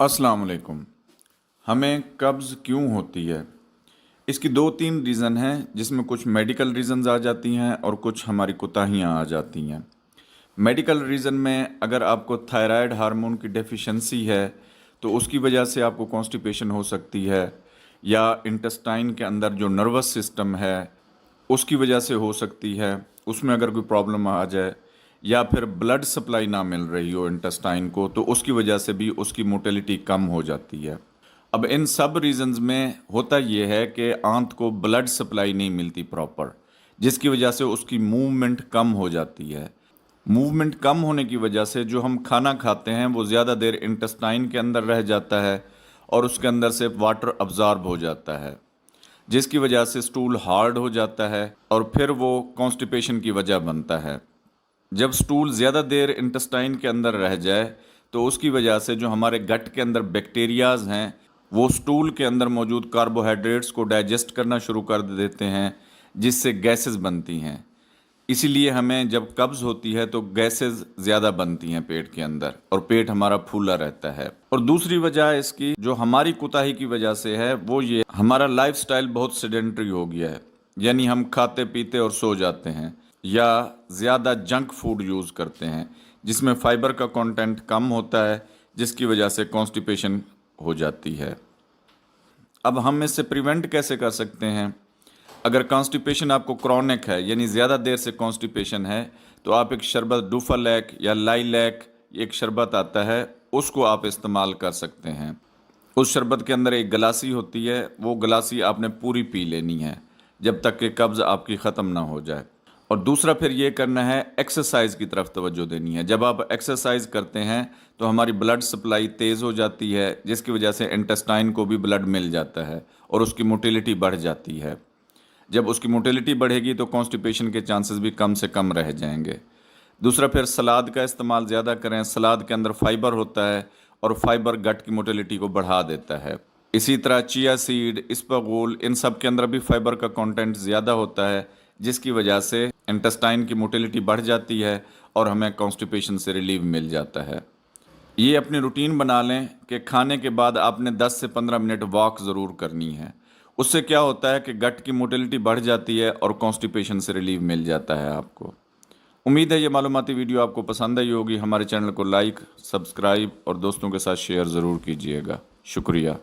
अस्सलाम वालेकुम। हमें कब्ज़ क्यों होती है? इसकी 2-3 रीज़न हैं, जिसमें कुछ मेडिकल रीज़न्स आ जाती हैं और कुछ हमारी कोताहियाँ आ जाती हैं। मेडिकल रीज़न में अगर आपको थायराइड हार्मोन की डेफिशिएंसी है, तो उसकी वजह से आपको कॉन्स्टिपेशन हो सकती है, या इंटेस्टाइन के अंदर जो नर्वस सिस्टम है, उसकी वजह से हो सकती है, उसमें अगर कोई प्रॉब्लम आ जाए, या फिर ब्लड सप्लाई ना मिल रही हो इंटेस्टाइन को, तो उसकी वजह से भी उसकी मोटिलिटी कम हो जाती है। अब इन सब रीजंस में होता यह है कि आंत को ब्लड सप्लाई नहीं मिलती प्रॉपर, जिसकी वजह से उसकी मूवमेंट कम हो जाती है। मूवमेंट कम होने की वजह से जो हम खाना खाते हैं वो ज़्यादा देर इंटेस्टाइन के अंदर रह जाता है और उसके अंदर से वाटर अब्जॉर्ब हो जाता है, जिसकी वजह से स्टूल हार्ड हो जाता है और फिर वो कॉन्स्टिपेशन की वजह बनता है। जब स्टूल ज़्यादा देर इंटेस्टाइन के अंदर रह जाए, तो उसकी वजह से जो हमारे गट के अंदर बैक्टीरियाज हैं, वो स्टूल के अंदर मौजूद कार्बोहाइड्रेट्स को डाइजेस्ट करना शुरू कर देते हैं, जिससे गैसेस बनती हैं। इसीलिए हमें जब कब्ज़ होती है तो गैसेस ज़्यादा बनती हैं पेट के अंदर, और पेट हमारा फूला रहता है। और दूसरी वजह इसकी जो हमारी कोताही की वजह से है, वो ये हमारा लाइफस्टाइल बहुत सेडेंटरी हो गया है, यानी हम खाते पीते और सो जाते हैं, या ज़्यादा जंक फूड यूज़ करते हैं, जिसमें फ़ाइबर का कंटेंट कम होता है, जिसकी वजह से कॉन्स्टिपेशन हो जाती है। अब हम इससे प्रिवेंट कैसे कर सकते हैं? अगर कॉन्स्टिपेशन आपको क्रॉनिक है, यानी ज़्यादा देर से कॉन्स्टिपेशन है, तो आप एक शरबत डुफालैक या लाइलैक, एक शरबत आता है, उसको आप इस्तेमाल कर सकते हैं। उस शरबत के अंदर एक गलासी होती है, वो गलासी आपने पूरी पी लेनी है जब तक कि कब्ज़ आपकी ख़त्म ना हो जाए। और दूसरा फिर ये करना है, एक्सरसाइज की तरफ तवज्जो देनी है। जब आप एक्सरसाइज करते हैं तो हमारी ब्लड सप्लाई तेज़ हो जाती है, जिसकी वजह से इंटेस्टाइन को भी ब्लड मिल जाता है और उसकी मोटिलिटी बढ़ जाती है। जब उसकी मोटिलिटी बढ़ेगी तो कॉन्स्टिपेशन के चांसेस भी कम से कम रह जाएंगे। दूसरा फिर सलाद का इस्तेमाल ज़्यादा करें। सलाद के अंदर फाइबर होता है और फाइबर गट की मोटिलिटी को बढ़ा देता है। इसी तरह चिया सीड, इसबगोल, इन सब के अंदर भी फाइबर का कंटेंट ज़्यादा होता है, जिसकी वजह से इंटेस्टाइन की मोटिलिटी बढ़ जाती है और हमें कॉन्स्टिपेशन से रिलीव मिल जाता है। ये अपनी रूटीन बना लें कि खाने के बाद आपने 10 से 15 मिनट वॉक ज़रूर करनी है। उससे क्या होता है कि गट की मोटिलिटी बढ़ जाती है और कॉन्स्टिपेशन से रिलीव मिल जाता है आपको। उम्मीद है ये मालूमाती वीडियो आपको पसंद आई होगी। हमारे चैनल को लाइक, सब्सक्राइब और दोस्तों के साथ शेयर ज़रूर कीजिएगा। शुक्रिया।